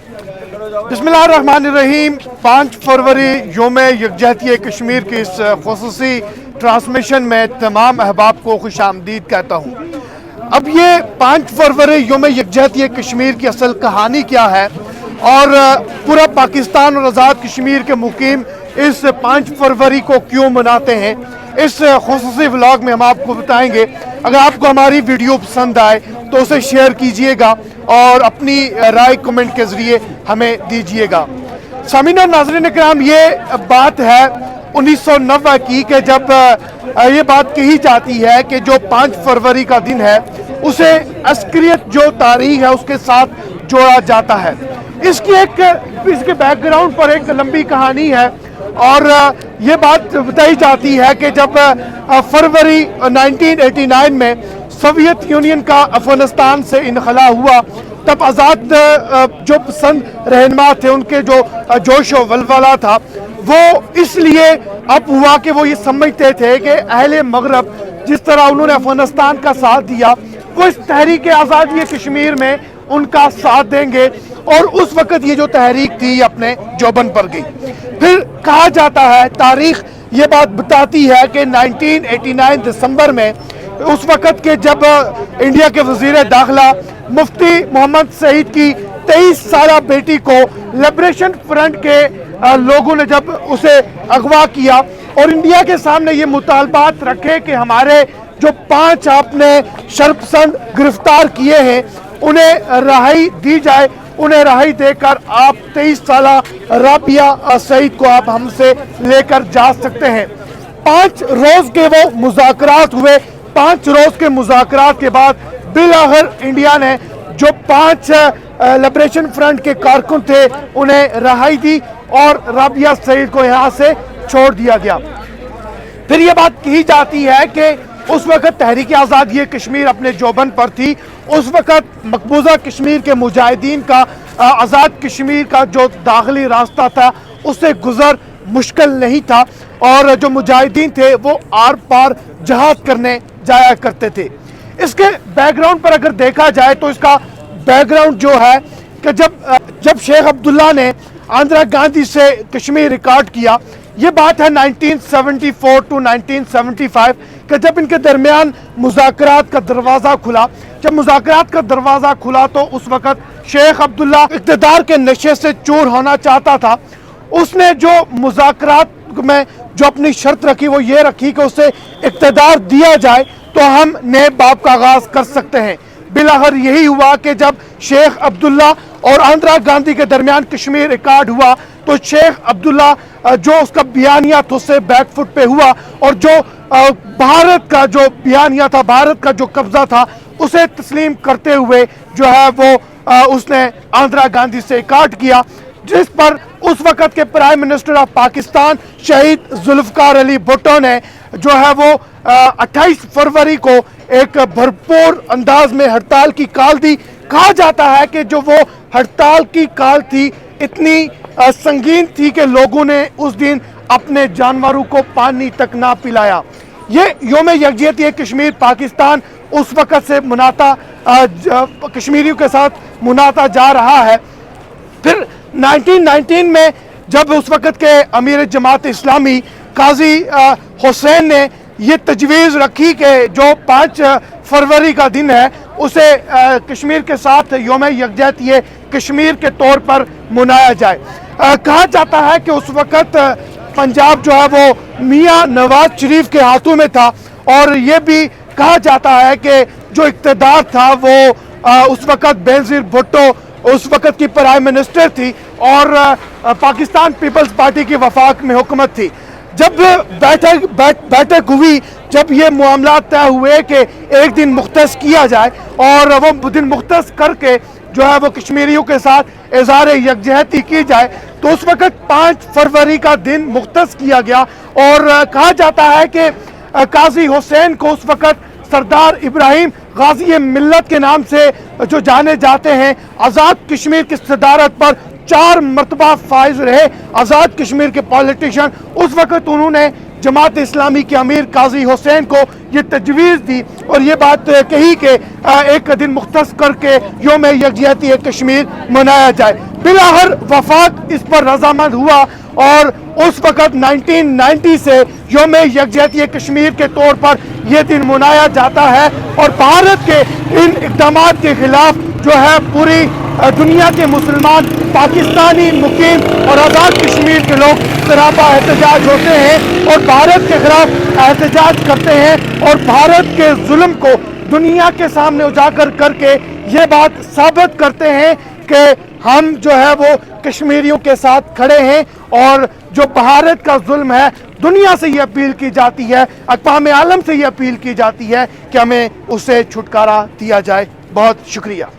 बिस्मिल्लाहिर्रहमानिर्रहीम। 5 फरवरी योम यकजहती कश्मीर की इस खुसूसी ट्रांसमिशन में तमाम अहबाब को खुश आमदीद कहता हूँ। अब ये 5 फरवरी योम यकजहती कश्मीर की असल कहानी क्या है और पूरा पाकिस्तान और आज़ाद कश्मीर के मुकीम इस 5 फरवरी को क्यों मनाते हैं, इस खुसूसी व्लॉग में हम आपको बताएंगे। अगर आपको हमारी वीडियो पसंद आए तो उसे शेयर कीजिएगा और अपनी राय कमेंट के ज़रिए हमें दीजिएगा। सामीन और नाज़रीन इकराम, ये बात है 1990 की कि जब ये बात कही जाती है कि जो 5 फरवरी का दिन है उसे अस्करियत जो तारीख है उसके साथ जोड़ा जाता है। इसके बैकग्राउंड पर एक लंबी कहानी है और ये बात बताई जाती है कि जब फरवरी 1989 में सोवियत यूनियन का अफगानिस्तान से इनखला हुआ, तब आज़ाद जो पसंद रहनुमा थे उनके जो जोश व वलवला था वो इसलिए अब हुआ कि वो ये समझते थे कि अहले मगरब जिस तरह उन्होंने अफगानिस्तान का साथ दिया वो इस तहरीक आज़ादी कश्मीर में उनका साथ देंगे, और उस वक़्त ये जो तहरीक थी अपने जोबन पर गई। फिर कहा जाता है, तारीख ये बात बताती है कि 1989 दिसंबर में उस वक़्त के जब इंडिया के वज़ीर दाखिला मुफ्ती मोहम्मद सईद की 23 साला बेटी को लिबरेशन फ्रंट के लोगों ने जब उसे अगवा किया और इंडिया के सामने ये मुतालबात रखे कि हमारे जो 5 आपने शर्पसंद गिरफ्तार किए हैं उन्हें रहाई दी जाए, उन्हें रहाई देकर आप 23 साला राबिया सईद को आप हमसे लेकर जा सकते हैं। 5 रोज के वो मुज़ाकरात हुए। 5 रोज के मुज़ाकरात के बाद बिलाखिर इंडिया ने जो 5 लिबरेशन फ्रंट के कारकुन थे उन्हें रहाई दी और राबिया सईद को यहाँ से छोड़ दिया गया। फिर ये बात कही जाती है कि उस वक़्त तहरीक आज़ादी कश्मीर अपने जोबन पर थी। उस वक़्त मकबूजा कश्मीर के मुजाहिदीन का आज़ाद कश्मीर का जो दाखिली रास्ता था उससे गुज़र मुश्किल नहीं था और जो मुजाहिदीन थे वो आर पार जहाद करने जाया करते थे। इसके बैकग्राउंड पर अगर देखा जाए तो इसका बैकग्राउंड जो है कि जब शेख अब्दुल्ला ने इंदिरा गांधी से कश्मीर रिकॉर्ड किया, ये बात है 1974 टू 1975 कि जब इनके दरमियान मुज़ाकरात का दरवाज़ा खुला। जब मुज़ाकरात का दरवाज़ा खुला तो उस वक़्त शेख अब्दुल्ला इक़्तिदार के नशे से चूर होना चाहता था। उसने जो मुज़ाकरात में जो अपनी शर्त रखी वो ये रखी कि उसे इक़्तिदार दिया जाए तो हम नए बाब का आगाज़ कर सकते हैं। बिलाखिर यही हुआ कि जब शेख अब्दुल्ला और इंदिरा गांधी के दरमियान कश्मीर रिकॉर्ड हुआ तो शेख अब्दुल्ला जो उसका बयानिया था उससे बैकफुट पे हुआ और जो भारत का जो बयानिया था, भारत का जो कब्जा था उसे तस्लीम करते हुए जो है वो उसने इंदिरा गांधी से काट किया, जिस पर उस वक़्त के प्राइम मिनिस्टर ऑफ पाकिस्तान शहीद जुल्फ़िकार अली भुट्टो ने जो है वो 28 फरवरी को एक भरपूर अंदाज में हड़ताल की कॉल दी। कहा जाता है कि जो वो हड़ताल की कॉल थी इतनी संगीन थी कि लोगों ने उस दिन अपने जानवरों को पानी तक ना पिलाया। ये योम यकजहती कश्मीर पाकिस्तान उस वक़्त से मनाता कश्मीरियों के साथ मनाता जा रहा है। फिर 1919 में जब उस वक़्त के अमीर जमात इस्लामी काजी हुसैन ने ये तजवीज़ रखी कि जो 5 फरवरी का दिन है उसे कश्मीर के साथ योम यकजहती कश्मीर के तौर पर मनाया जाए। कहा जाता है कि उस वक़्त पंजाब जो है वो मियाँ नवाज शरीफ के हाथों में था और ये भी कहा जाता है कि जो इक़्तिदार था वो उस वक़्त बेनज़ीर भुट्टो उस वक़्त की प्राइम मिनिस्टर थी और पाकिस्तान पीपल्स पार्टी की वफाक में हुकूमत थी। जब बैठक हुई, जब ये मामला तय हुए कि एक दिन मुख्तस किया जाए और वो दिन मुख्तस करके जो है वो कश्मीरियों के साथ इज़हार यकजहती की जाए, तो उस वक़्त 5 फरवरी का दिन मुख्तस किया गया और कहा जाता है कि काजी हुसैन को उस वक़्त सरदार इब्राहिम गाजी मिल्लत के नाम से जो जाने जाते हैं, आज़ाद कश्मीर की सदारत पर 4 मरतबा फाइज रहे आज़ाद कश्मीर के पॉलिटिशियन। उस वक़्त उन्होंने जमात इस्लामी के अमीर काजी हुसैन को ये तजवीज़ दी और ये बात कही कि एक दिन मुख्तस करके योम यकजहती कश्मीर मनाया जाए। बिलाहर वफाक इस पर रजामंद हुआ और उस वक़्त 1990 से योम यकजहती कश्मीर के तौर पर यह दिन मनाया जाता है और भारत के इन इक़दामात के खिलाफ जो है पूरी दुनिया के मुसलमान, पाकिस्तानी मुकीम और आज़ाद कश्मीर के लोग सरापा एहतजाज होते हैं और भारत के खिलाफ एहतजाज करते हैं और भारत के जुल्म को दुनिया के सामने उजागर करके ये बात साबित करते हैं कि हम जो है वो कश्मीरियों के साथ खड़े हैं और जो भारत का जुल्म है दुनिया से ये अपील की जाती है, अक़वाम आलम से ये अपील की जाती है कि हमें उससे छुटकारा दिया जाए। बहुत शुक्रिया।